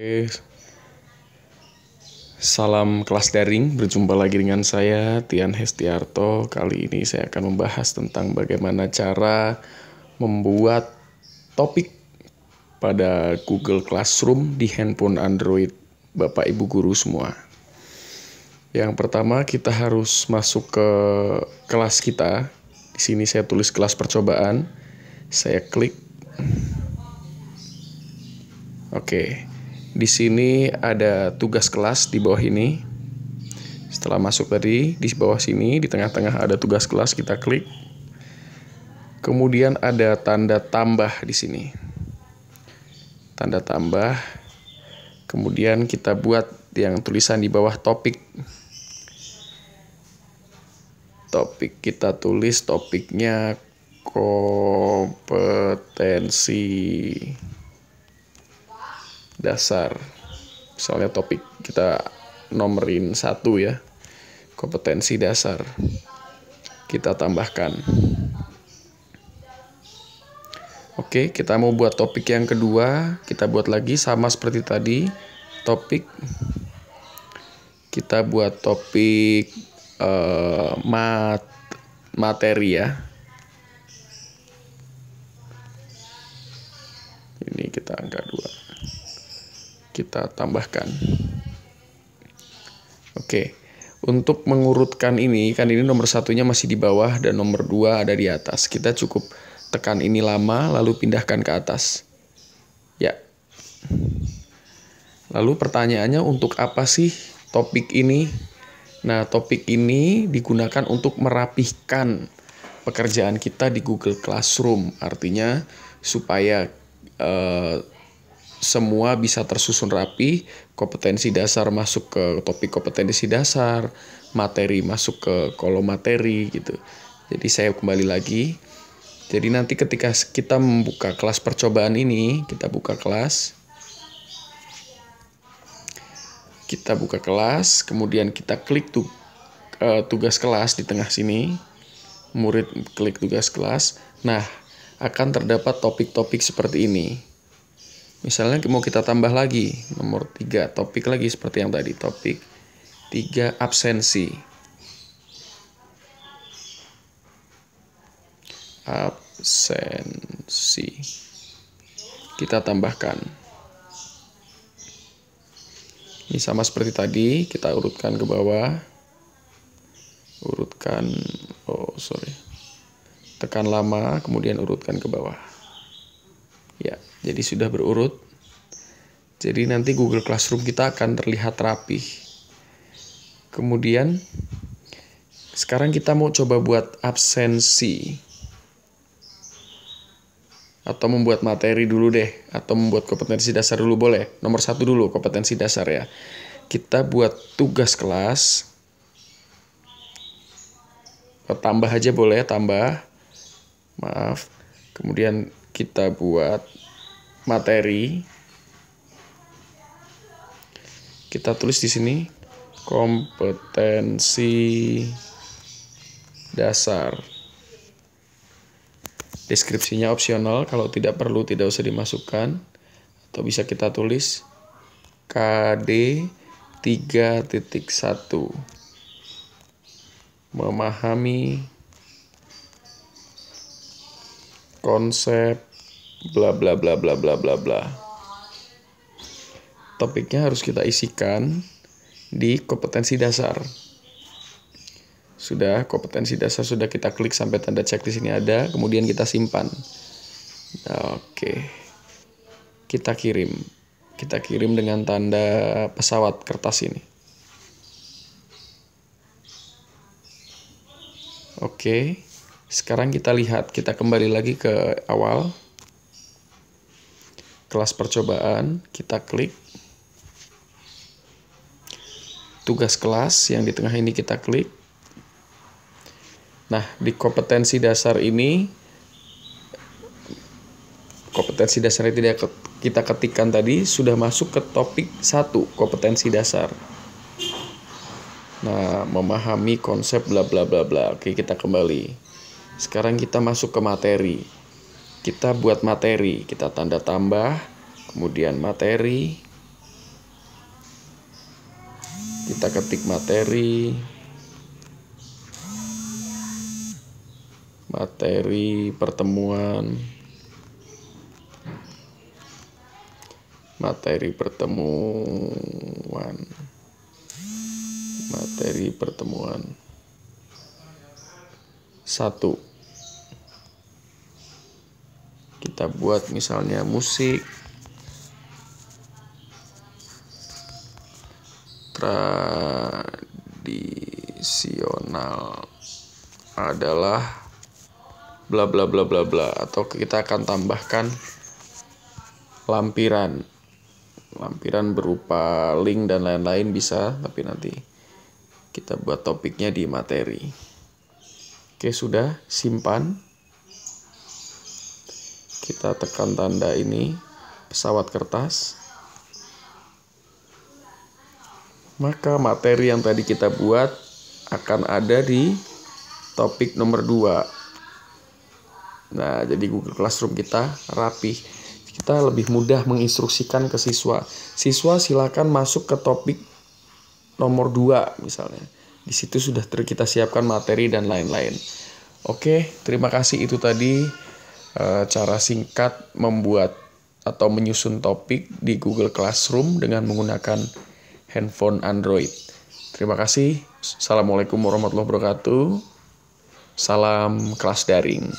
Oke, salam kelas daring, berjumpa lagi dengan saya Tian Hestiarto. Kali ini saya akan membahas tentang bagaimana cara membuat topik pada Google Classroom di handphone Android Bapak Ibu guru semua. Yang pertama kita harus masuk ke kelas kita. Di sini saya tulis kelas percobaan. Saya klik. Oke. Di sini ada tugas kelas di bawah ini. Setelah masuk tadi, di bawah sini, di tengah-tengah ada tugas kelas, kita klik. Kemudian ada tanda tambah di sini. Tanda tambah. Kemudian kita buat yang tulisan di bawah topik. Topik kita tulis topiknya kompetensi dasar. Misalnya topik kita nomorin 1 ya, kompetensi dasar. Kita tambahkan. Oke, kita mau buat topik yang kedua. Kita buat lagi sama seperti tadi. Topik. Kita buat topik materi ya. Ini kita angka 2. Kita tambahkan. Oke, untuk mengurutkan ini, kan ini nomor 1-nya masih di bawah dan nomor 2 ada di atas. Kita cukup tekan ini lama, lalu pindahkan ke atas. Ya. Lalu pertanyaannya, untuk apa sih topik ini? Nah, topik ini digunakan untuk merapihkan pekerjaan kita di Google Classroom. Artinya supaya semua bisa tersusun rapi, kompetensi dasar masuk ke topik kompetensi dasar, materi masuk ke kolom materi gitu. Jadi saya kembali lagi. Jadi nanti ketika kita membuka kelas percobaan ini, kita buka kelas. Kita buka kelas, kemudian kita klik tugas kelas di tengah sini. Murid klik tugas kelas. Nah, akan terdapat topik-topik seperti ini. Misalnya mau kita tambah lagi, nomor 3, topik lagi seperti yang tadi. Topik 3, absensi. Absensi. Kita tambahkan. Ini sama seperti tadi, kita urutkan ke bawah. Tekan lama, kemudian urutkan ke bawah. Ya, jadi sudah berurut. Jadi nanti Google Classroom kita akan terlihat rapih. Kemudian sekarang kita mau coba buat absensi. Atau membuat materi dulu deh, atau membuat kompetensi dasar dulu boleh. Nomor 1 dulu, kompetensi dasar ya. Kita buat tugas kelas. Tambah aja boleh, tambah. Maaf. Kemudian kita buat materi. Kita tulis di sini kompetensi dasar. Deskripsinya opsional, kalau tidak perlu tidak usah dimasukkan. Atau bisa kita tulis KD 3.1. Memahami konsep bla bla bla bla bla bla bla. Topiknya harus kita isikan di kompetensi dasar. Sudah, kompetensi dasar sudah kita klik sampai tanda cek di sini ada, kemudian kita simpan. Oke. Kita kirim. Kita kirim dengan tanda pesawat kertas ini. Oke. Sekarang kita lihat, kita kembali lagi ke awal. Kelas percobaan, kita klik. Tugas kelas yang di tengah ini kita klik. Nah, di kompetensi dasar ini, kompetensi dasar yang tidak kita ketikkan tadi sudah masuk ke topik 1, kompetensi dasar. Nah, memahami konsep bla bla bla bla. Oke, kita kembali. Sekarang kita masuk ke materi. Kita buat materi, kita tanda tambah, kemudian materi. Kita ketik materi pertemuan, materi pertemuan 1. Kita buat misalnya musik tradisional adalah bla bla bla bla bla, atau kita akan tambahkan lampiran berupa link dan lain-lain bisa, tapi nanti kita buat topiknya di materi. Oke, sudah, simpan. Kita tekan tanda ini, pesawat kertas. Maka materi yang tadi kita buat akan ada di topik nomor 2. Nah, jadi Google Classroom kita rapih. Kita lebih mudah menginstruksikan ke siswa. Siswa silakan masuk ke topik nomor 2 misalnya. Di situ sudah kita siapkan materi dan lain-lain. Oke, terima kasih. Itu tadi cara singkat membuat atau menyusun topik di Google Classroom dengan menggunakan handphone Android. Terima kasih. Assalamualaikum warahmatullahi wabarakatuh. Salam kelas daring.